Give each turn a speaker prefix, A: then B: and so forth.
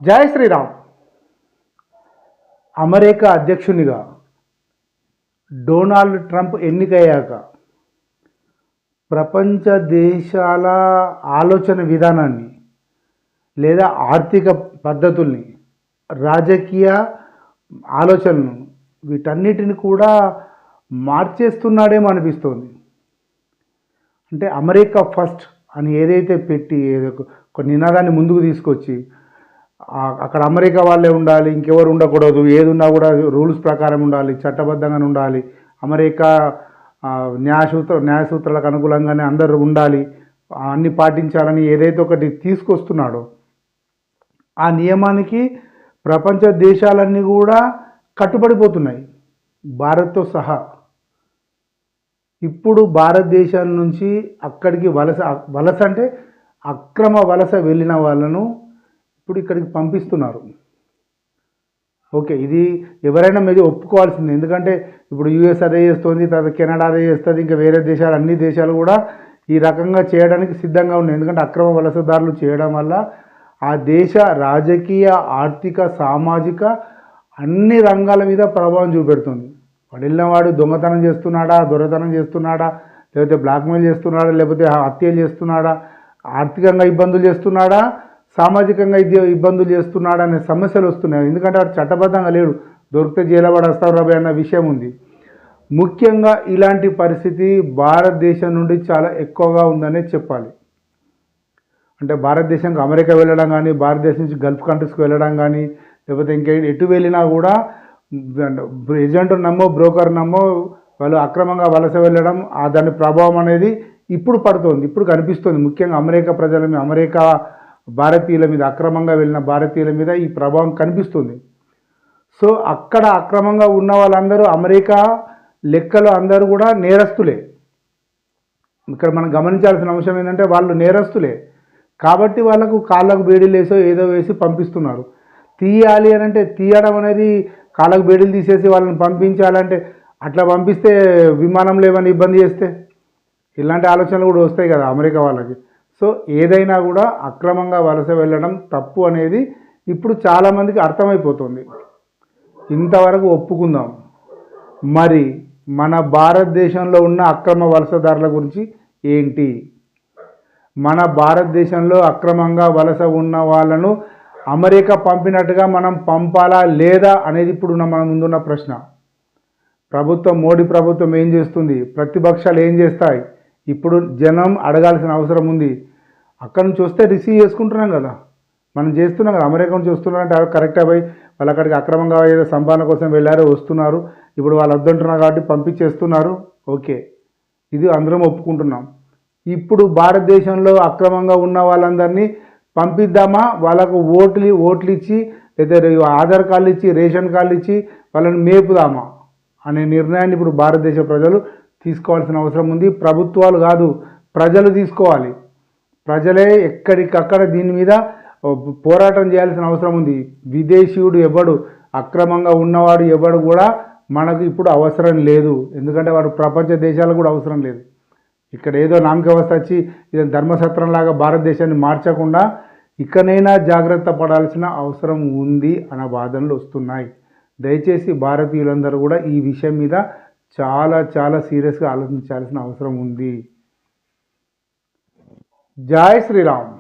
A: జై శ్రీరామ్. అమెరికా అధ్యక్షునిగా Donald Trump ఎన్నికయ్యాక ప్రపంచ దేశాల ఆలోచన విధానాన్ని లేదా ఆర్థిక పద్ధతుల్ని, రాజకీయ ఆలోచనలను వీటన్నిటిని కూడా మార్చేస్తున్నాడేమో అనిపిస్తోంది. అంటే అమెరికా ఫస్ట్ అని ఏదైతే పెట్టి ఒక నినాదాన్ని ముందుకు తీసుకొచ్చి అక్కడ అమెరికా వాళ్ళే ఉండాలి, ఇంకెవరు ఉండకూడదు, ఏది ఉన్నా కూడా రూల్స్ ప్రకారం ఉండాలి, చట్టబద్ధంగానే ఉండాలి, అమెరికా న్యాయసూత్రాలకు అనుకూలంగానే అందరూ ఉండాలి, అన్ని పాటించాలని ఏదైతే ఒకటి తీసుకొస్తున్నాడో ఆ నియమానికి ప్రపంచ దేశాలన్నీ కూడా కట్టుబడిపోతున్నాయి, భారత్తో సహా. ఇప్పుడు భారతదేశం నుంచి అక్కడికి వలస అంటే అక్రమ వలస వెళ్ళిన వాళ్ళను ఇప్పుడు ఇక్కడికి పంపిస్తున్నారు. ఓకే, ఇది ఎవరైనా మీద ఒప్పుకోవాల్సింది. ఎందుకంటే ఇప్పుడు యూఎస్ అదే చేస్తుంది, తర్వాత కెనడా అదే చేస్తుంది, ఇంకా వేరే దేశాలు, అన్ని దేశాలు కూడా ఈ రకంగా చేయడానికి సిద్ధంగా ఉన్నాయి. ఎందుకంటే అక్రమ వలసదారులు చేయడం వల్ల ఆ దేశ రాజకీయ, ఆర్థిక, సామాజిక అన్ని రంగాల మీద ప్రభావం చూపెడుతుంది. వాడు దొంగతనం చేస్తున్నాడా, దొరతనం చేస్తున్నాడా, లేకపోతే బ్లాక్మెయిల్ చేస్తున్నాడా, లేకపోతే హత్యలు చేస్తున్నాడా, ఆర్థికంగా ఇబ్బందులు చేస్తున్నాడా, సామాజికంగా ఇబ్బందులు చేస్తున్నాడు అనే సమస్యలు వస్తున్నాయి. ఎందుకంటే వాడు చట్టబద్ధంగా లేడు, దొరికితే జైలు పడేస్తారు రాబోయే అన్న విషయం ఉంది. ముఖ్యంగా ఇలాంటి పరిస్థితి భారతదేశం నుండి చాలా ఎక్కువగా ఉందనే చెప్పాలి. అంటే భారతదేశంకి అమెరికా వెళ్ళడం కానీ, భారతదేశం నుంచి గల్ఫ్ కంట్రీస్కి వెళ్ళడం కానీ, లేకపోతే ఎటు వెళ్ళినా కూడా ఏజెంట్ నమ్మో, బ్రోకర్ నమ్మో వాళ్ళు అక్రమంగా వలస వెళ్ళడం, దాని ప్రభావం అనేది ఇప్పుడు పడుతుంది, ఇప్పుడు కనిపిస్తుంది. ముఖ్యంగా అమెరికా ప్రజల మీద, అమెరికా భారతీయుల మీద, అక్రమంగా వెళ్ళిన భారతీయుల మీద ఈ ప్రభావం కనిపిస్తుంది. సో అక్కడ అక్రమంగా ఉన్న వాళ్ళందరూ అమెరికా లెక్కలు అందరూ కూడా నేరస్తులే. ఇక్కడ మనం గమనించాల్సిన అంశం ఏంటంటే వాళ్ళు నేరస్తులే కాబట్టి వాళ్ళకు కాళ్ళకు బేడీలు వేసో ఏదో వేసి పంపిస్తున్నారు. తీయాలి అని అంటే తీయడం అనేది కాళ్ళకు బేడీలు తీసేసి వాళ్ళని పంపించాలంటే, అట్లా పంపిస్తే విమానం లేవని ఇబ్బంది చేస్తే ఇలాంటి ఆలోచనలు కూడా వస్తాయి కదా అమెరికా వాళ్ళకి. సో ఏదైనా కూడా అక్రమంగా వలస వెళ్ళడం తప్పు అనేది ఇప్పుడు చాలామందికి అర్థమైపోతుంది. ఇంతవరకు ఒప్పుకుందాం. మరి మన భారతదేశంలో ఉన్న అక్రమ వలసదారుల గురించి ఏంటి? మన భారతదేశంలో అక్రమంగా వలస ఉన్న వాళ్ళను అమెరికా పంపినట్టుగా మనం పంపాలా లేదా అనేది ఇప్పుడు మన ముందున్న ప్రశ్న. మోడీ ప్రభుత్వం ఏం చేస్తుంది? ప్రతిపక్షాలు ఏం చేస్తాయి? ఇప్పుడు జనం అడగాల్సిన అవసరం ఉంది. అక్కడ నుంచి వస్తే రిసీవ్ చేసుకుంటున్నాం కదా, మనం చేస్తున్నాం కదా. అమెరికా నుంచి వస్తున్నారంటే కరెక్టే పోయి వాళ్ళు అక్కడికి అక్రమంగా ఏదో సంపాదన కోసం వెళ్ళారో వస్తున్నారు, ఇప్పుడు వాళ్ళు వద్దంటున్నారు కాబట్టి పంపించేస్తున్నారు. ఓకే, ఇది అందరం ఒప్పుకుంటున్నాం. ఇప్పుడు భారతదేశంలో అక్రమంగా ఉన్న వాళ్ళందరినీ పంపిద్దామా, వాళ్ళకు ఓట్లు ఇచ్చి లేదా ఆధార్ కార్డులు ఇచ్చి, రేషన్ కార్డులు ఇచ్చి వాళ్ళని మేపుదామా అనే నిర్ణయాన్ని ఇప్పుడు భారతదేశ ప్రజలు తీసుకోవాల్సిన అవసరం ఉంది. ప్రభుత్వాలు కాదు, ప్రజలు తీసుకోవాలి. ప్రజలే ఎక్కడికక్కడ దీని మీద పోరాటం చేయాల్సిన అవసరం ఉంది. విదేశీయుడు ఎవడు, అక్రమంగా ఉన్నవాడు ఎవడు కూడా మనకు ఇప్పుడు అవసరం లేదు. ఎందుకంటే వాడు ప్రపంచ దేశాలకు కూడా అవసరం లేదు. ఇక్కడ ఏదో నామక వ్యవస్థ వచ్చి ఇది ధర్మసత్రంలాగా భారతదేశాన్ని మార్చకుండా ఇకనైనా జాగ్రత్త పడాల్సిన అవసరం ఉంది అన్న వాదనలు వస్తున్నాయి. దయచేసి భారతీయులందరూ కూడా ఈ విషయం మీద చాలా చాలా సీరియస్గా ఆలోచించాల్సిన అవసరం ఉంది. జై శ్రీరామ్.